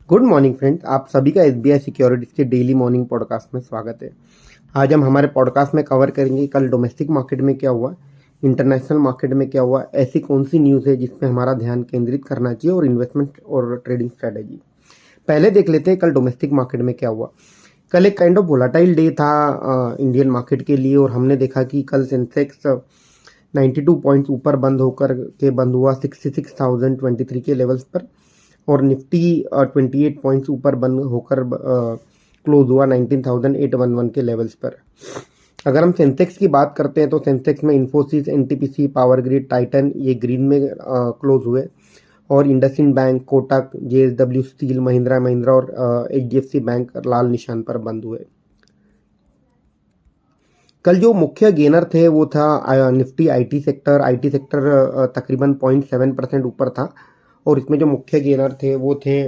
Good morning friends, आप सभी का एसबीआई सिक्योरिटीज के डेली मॉर्निंग पॉडकास्ट में स्वागत है। आज हम हमारे पॉडकास्ट में कवर करेंगे कल डोमेस्टिक मार्केट में क्या हुआ, इंटरनेशनल मार्केट में क्या हुआ, ऐसी कौन सी न्यूज़ है जिस पे हमारा ध्यान केंद्रित करना चाहिए और इन्वेस्टमेंट और ट्रेडिंग स्ट्रेटेजी। पहले देख लेते हैं कल डोमेस्टिक मार्केट में क्या हुआ। कल एक काइंड ऑफ वोलाटाइल डे था इंडियन मार्केट के लिए, और हमने देखा कि कल सेंसेक्स 92 पॉइंट्स ऊपर बंद होकर के बंद हुआ 66,023 के लेवल्स पर, और निफ्टी 28 पॉइंट्स ऊपर बंद होकर क्लोज हुआ 19,811 के लेवल्स पर। अगर हम सेंसेक्स की बात करते हैं तो सेंसेक्स में Infosys, NTPC, power grid, Titan ये ग्रीन में क्लोज हुए, और IndusInd bank, Kotak, JSW steel, Mahindra Mahindra और एचडीएफसी बैंक लाल निशान पर बंद हुए। कल जो मुख्य गेनर थे वो था निफ्टी आईटी सेक्टर तकरीबन 0.7% ऊपर था, और इसमें जो मुख्य गेनर थे वो थे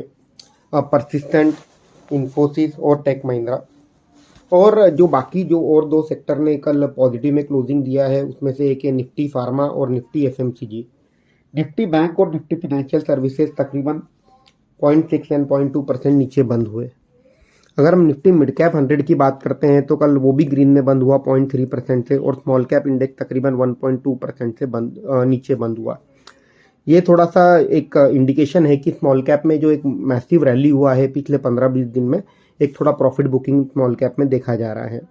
परसिस्टेंट, इन्फोसिस और टेक महिंद्रा। और जो बाकी जो और दो सेक्टर ने कल पॉजिटिव में क्लोजिंग दिया है उसमें से एक है निफ्टी फार्मा और निफ्टी एफएमसीजी। निफ्टी बैंक और निफ्टी फाइनेंशियल सर्विसेज तकरीबन 0.6 एंड 0.2% नीचे बंद हुए। अगर हम निफ्टी मिड कैप 100 की बात करते हैं तो कल वो भी ग्रीन में बंद हुआ 0.3% से, और स्मॉल कैप इंडेक्स तकरीबन 1.2% से नीचे बंद हुआ। ये थोड़ा सा एक इंडिकेशन है कि स्मॉल कैप में जो एक मैसिव रैली हुआ है पिछले 15-20 दिन में, एक थोड़ा प्रॉफिट बुकिंग स्मॉल कैप में देखा जा रहा है।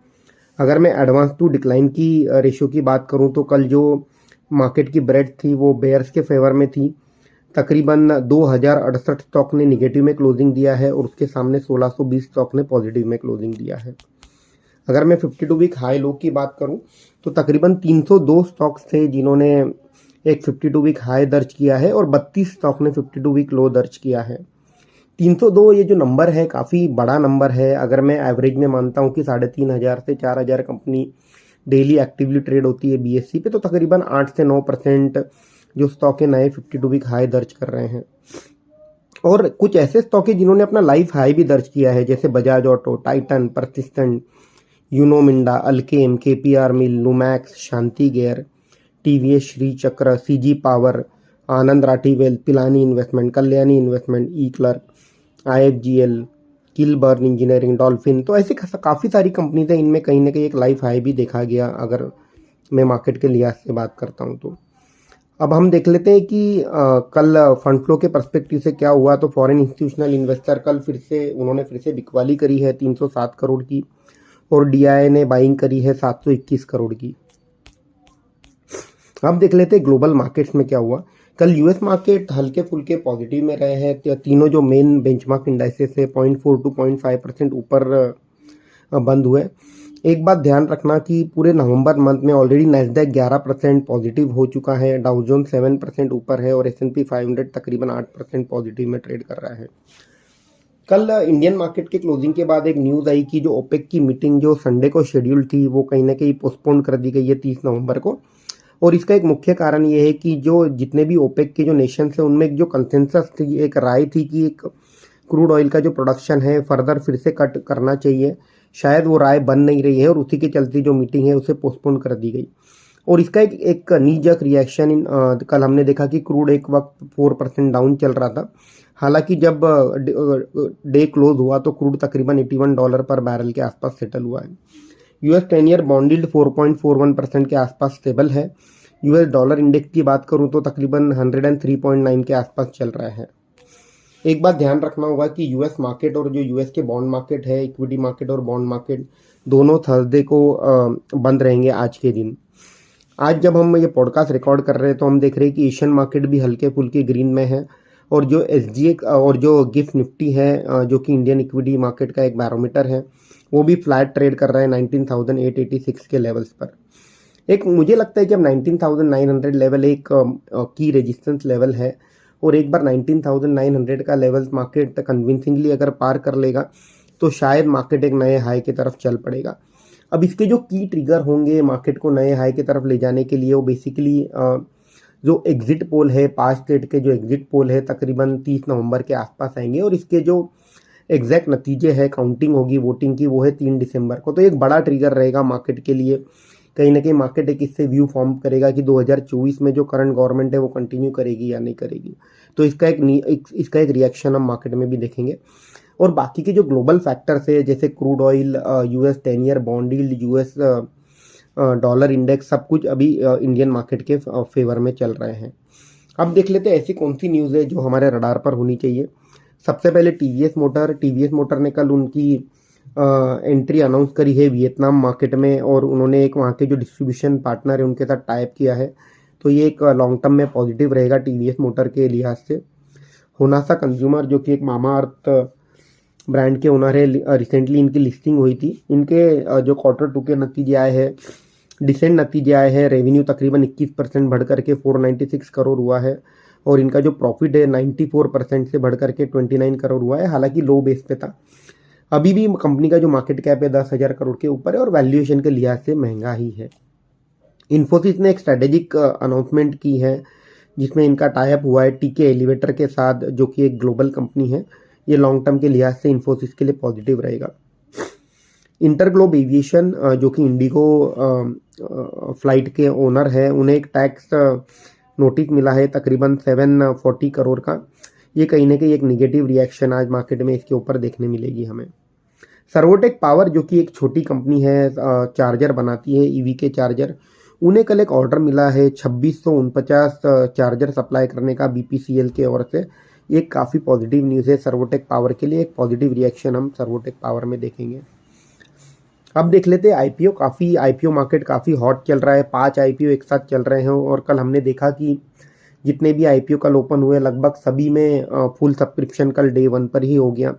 अगर मैं एडवांस टू डिक्लाइन की रेशियो की बात करूं तो कल जो मार्केट की ब्रेड थी वो बेयर्स के फेवर में थी। तकरीबन 2068 स्टॉक ने निगेटिव में क्लोजिंग दिया है, और उसके सामने 1620 स्टॉक ने पॉजिटिव में क्लोजिंग दिया है। अगर मैं 52 वीक हाई लो की बात करूं तो तकरीबन 302 स्टॉक्स थे जिन्होंने एक 52 वीक हाई दर्ज किया है, और 32 स्टॉक ने 52 वीक लो दर्ज किया है। 302 ये जो नंबर है काफ़ी बड़ा नंबर है। अगर मैं एवरेज में मानता हूँ कि 3,500 से 4,000 कंपनी डेली एक्टिवली ट्रेड होती है बीएससी पे, तो तकरीबन 8 से 9% जो स्टॉक है नए 52 वीक हाई दर्ज कर रहे हैं। और कुछ ऐसे स्टॉक है जिन्होंने अपना लाइफ हाई भी दर्ज किया है, जैसे Bajaj auto, Titan, Persistent, Uno Minda, Alkem, KPR mill, Lumax, Shanti gear, TVS Shri Chakra, CG power, Anand Rathi wealth, Pilani investment, Kalyani investment, e clerk, IFGL, Kilburn engineering, Dolphin. तो ऐसी काफ़ी सारी कंपनीज हैं, इनमें कहीं ना कहीं एक लाइफ हाई भी देखा गया अगर मैं मार्केट के लिहाज से बात करता हूँ तो। अब हम देख लेते हैं कि कल फंड फ्लो के पर्सपेक्टिव से क्या हुआ। तो फॉरेन इंस्टीट्यूशनल इन्वेस्टर कल उन्होंने फिर से बिकवाली करी है 307 करोड़ की, और डीआईआई ने बाइंग करी है 721 करोड़ की। अब देख लेते हैं ग्लोबल मार्केट्स में क्या हुआ। कल यूएस मार्केट हल्के फुल्के पॉजिटिव में रहे हैं। तीनों जो मेन बेंचमार्क इंडाइसेस है 0.4 टू 0.5% ऊपर बंद हुए। एक बात ध्यान रखना कि पूरे नवंबर मंथ में ऑलरेडी नैस्डैक 11% पॉजिटिव हो चुका है, डाउ जोन्स 7% ऊपर है, और S&P 500 तकरीबन 8% पॉजिटिव में ट्रेड कर रहा है। कल इंडियन मार्केट के क्लोजिंग के बाद एक न्यूज़ आई कि जो ओपेक की मीटिंग जो संडे को शेड्यूल थी वो कहीं ना कहीं पोस्टपोन कर दी गई है 30 नवंबर को। और इसका एक मुख्य कारण ये है कि जो जितने भी ओपेक के जो नेशंस हैं उनमें एक जो कंसेंसस थी, एक राय थी कि एक क्रूड ऑयल का जो प्रोडक्शन है फर्दर फिर से कट करना चाहिए। शायद वो राय बन नहीं रही है, और उसी के चलते जो मीटिंग है उसे पोस्टपोन कर दी गई। और इसका एक नी जर्क रिएक्शन कल हमने देखा कि क्रूड एक वक्त 4% डाउन चल रहा था। हालांकि जब डे क्लोज हुआ तो क्रूड तकरीबन $81 पर बैरल के आसपास सेटल हुआ है। यूएस 10 ईयर बॉन्ड यील्ड 4.41% के आसपास स्टेबल है। यूएस डॉलर इंडेक्स की बात करूं तो तकरीबन 103.9 के आसपास चल रहा है। एक बात ध्यान रखना होगा कि यूएस मार्केट और जो यूएस के बॉन्ड मार्केट है, इक्विटी मार्केट और बॉन्ड मार्केट दोनों थर्सडे को बंद रहेंगे आज के दिन। आज जब हम ये पॉडकास्ट रिकॉर्ड कर रहे हैं तो हम देख रहे हैं कि एशियन मार्केट भी हल्के फुल्के ग्रीन में है, और जो एसजीए और जो गिफ्ट निफ्टी है जो कि इंडियन इक्विटी मार्केट का एक बैरोमीटर है, वो भी फ्लैट ट्रेड कर रहा है 19,886 के लेवल्स पर। एक मुझे लगता है कि अब 19,900 लेवल एक की रेजिस्टेंस लेवल है, और एक बार 19,900 का लेवल मार्केट कन्विंसिंगली अगर पार कर लेगा तो शायद मार्केट एक नए हाई की तरफ चल पड़ेगा। अब इसके जो की ट्रिगर होंगे मार्केट को नए हाई की तरफ ले जाने के लिए, वो बेसिकली जो एग्जिट पोल है, 5 स्टेट के जो एग्जिट पोल है तकरीबन 30 नवंबर के आसपास आएंगे, और इसके जो एग्जैक्ट नतीजे है काउंटिंग होगी वोटिंग की वो है 3 दिसंबर को। तो एक बड़ा ट्रिगर रहेगा मार्केट के लिए कहीं ना कहीं मार्केट एक इससे व्यू फॉर्म करेगा कि 2024 में जो करंट गवर्नमेंट है वो कंटिन्यू करेगी या नहीं करेगी। तो इसका एक रिएक्शन हम मार्केट में भी देखेंगे। और बाकी के जो ग्लोबल फैक्टर्स है जैसे crude oil, US 10 year bond yield, US dollar index, सब कुछ अभी इंडियन मार्केट के फेवर में चल रहे हैं। अब देख लेते हैं ऐसी कौन सी न्यूज़ है जो हमारे रडार पर होनी चाहिए। सबसे पहले टीवीएस मोटर ने कल उनकी एंट्री अनाउंस करी है वियतनाम मार्केट में, और उन्होंने एक वहाँ के जो डिस्ट्रीब्यूशन पार्टनर है उनके साथ टाइप किया है। तो ये एक लॉन्ग टर्म में पॉजिटिव रहेगा टीवीएस मोटर के लिहाज से। होनासा कंज्यूमर जो कि एक मामा अर्थ ब्रांड के ओनर है, रिसेंटली इनकी लिस्टिंग हुई थी। इनके जो Q2 के नतीजे आए हैं, डिसेंट नतीजे आए हैं। रेवेन्यू तकरीबन 21% बढ़ करके 496 करोड़ हुआ है, और इनका जो प्रॉफिट है 94% से बढ़ करके 29 करोड़ हुआ है। हालांकि लो बेस पे था। अभी भी कंपनी का जो मार्केट कैप है 10,000 करोड़ के ऊपर है, और वैल्यूएशन के लिहाज से महंगा ही है। इन्फोसिस ने एक स्ट्रेटेजिक अनाउंसमेंट की है जिसमें इनका टाई अप हुआ है टीके एलिवेटर के साथ, जो कि एक ग्लोबल कंपनी है। ये लॉन्ग टर्म के लिहाज से इन्फोसिस के लिए पॉजिटिव रहेगा। इंटरग्लोब एविएशन जो कि इंडिगो फ्लाइट के ओनर है, उन्हें एक टैक्स नोटिस मिला है तकरीबन 740 करोड़ का। ये कहीं ना कहीं एक निगेटिव रिएक्शन आज मार्केट में इसके ऊपर देखने मिलेगी हमें। सर्वोटेक पावर जो कि एक छोटी कंपनी है, चार्जर बनाती है, ईवी के चार्जर, उन्हें कल एक ऑर्डर मिला है 2649 चार्जर सप्लाई करने का बीपीसीएल के ओर से। ये काफ़ी पॉजिटिव न्यूज़ है सर्वोटेक पावर के लिए। एक पॉजिटिव रिएक्शन हम सर्वोटेक पावर में देखेंगे। अब देख लेते हैं आईपीओ मार्केट काफ़ी हॉट चल रहा है। 5 आईपीओ एक साथ चल रहे हैं, और कल हमने देखा कि जितने भी आईपीओ कल ओपन हुए लगभग सभी में फुल सब्सक्रिप्शन कल डे 1 पर ही हो गया।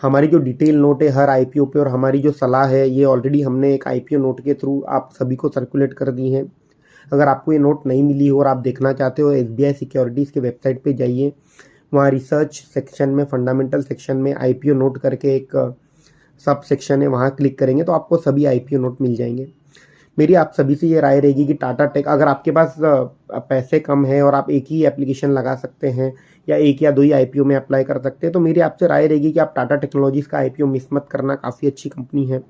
हमारी जो डिटेल नोट है हर आईपीओ पे, और हमारी जो सलाह है ये ऑलरेडी हमने एक आईपीओ नोट के थ्रू आप सभी को सर्कुलेट कर दी है। अगर आपको ये नोट नहीं मिली हो और आप देखना चाहते हो, एसबीआई सिक्योरिटीज़ के वेबसाइट पे जाइए, वहाँ रिसर्च सेक्शन में, फंडामेंटल सेक्शन में आईपीओ नोट करके एक सब सेक्शन है, वहाँ क्लिक करेंगे तो आपको सभी आईपीओ नोट मिल जाएंगे। मेरी आप सभी से ये राय रहेगी कि टाटा टेक, अगर आपके पास पैसे कम है और आप एक ही एप्लीकेशन लगा सकते हैं या एक या दो ही आईपीओ में अप्लाई कर सकते हैं, तो मेरी आपसे राय रहेगी कि आप टाटा टेक्नोलॉजीज़ का आईपीओ मिस मत करना। काफ़ी अच्छी कंपनी है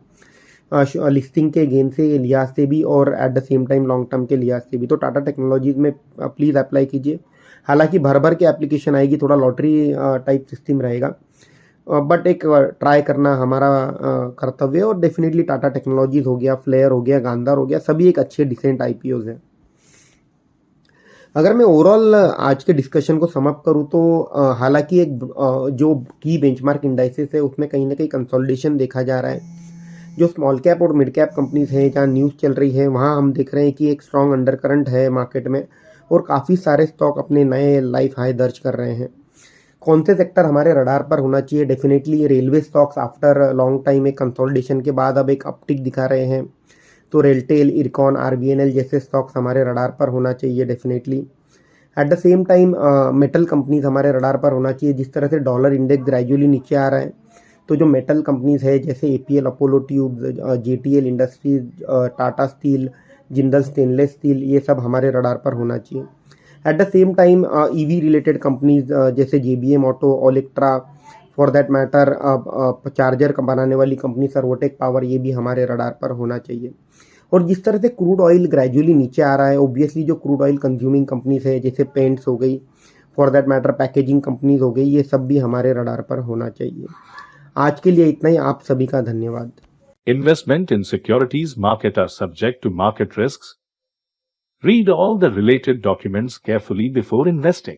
लिस्टिंग के गेन से लिहाज से भी, और eight the same time long term के लिहाज से भी। तो टाटा टेक्नोलॉजीज़ में प्लीज़ अप्लाई कीजिए। हालांकि भर भर के एप्लीकेशन आएगी, थोड़ा लॉटरी टाइप सिस्टम रहेगा, बट एक ट्राई करना हमारा कर्तव्य है। और डेफिनेटली टाटा टेक्नोलॉजीज हो गया, फ्लेयर हो गया, गांधार हो गया, सभी एक अच्छे डिसेंट आईपीओज हैं। अगर मैं ओवरऑल आज के डिस्कशन को समअप करूं तो हालांकि एक जो की बेंचमार्क इंडाइसेस है उसमें कहीं ना कहीं कंसोलिडेशन देखा जा रहा है। जो स्मॉल कैप और मिड कैप कंपनीज हैं जहाँ न्यूज़ चल रही है, वहाँ हम देख रहे हैं कि एक स्ट्रॉन्ग अंडर करंट है मार्केट में, और काफ़ी सारे स्टॉक अपने नए लाइफ हाई दर्ज कर रहे हैं। कौन से सेक्टर हमारे रडार पर होना चाहिए? Definitely railway stocks after long time एक कंसोलिडेशन के बाद अब एक अपटिक दिखा रहे हैं, तो रेलटेल, इरकॉन, आरबीएनएल जैसे स्टॉक्स हमारे रडार पर होना चाहिए definitely. Eight the same time metal companies हमारे रडार पर होना चाहिए। जिस तरह से डॉलर इंडेक्स ग्रेजुअली नीचे आ रहा है, तो जो मेटल कंपनीज है जैसे APL, Apollo tubes, JTL industries, Tata steel, Jindal stainless steel, ये सब हमारे रडार पर होना चाहिए। At the same time EV related companies जैसे JBM auto, Olectra, for that matter charger बनाने वाली कंपनी सर्वोटेक पावर, ये भी हमारे रडार पर होना चाहिए। और जिस तरह से क्रूड ऑयल ग्रेजुअली नीचे आ रहा है, ऑब्वियसली जो क्रूड ऑयल कंज्यूमिंग कंपनीज है जैसे पेंट्स हो गई, for that matter packaging companies हो गई, ये सब भी हमारे रडार पर होना चाहिए। आज के लिए इतना ही। आप सभी का धन्यवाद। Investment in securities market are subject to market risks. Read all the related documents carefully before investing.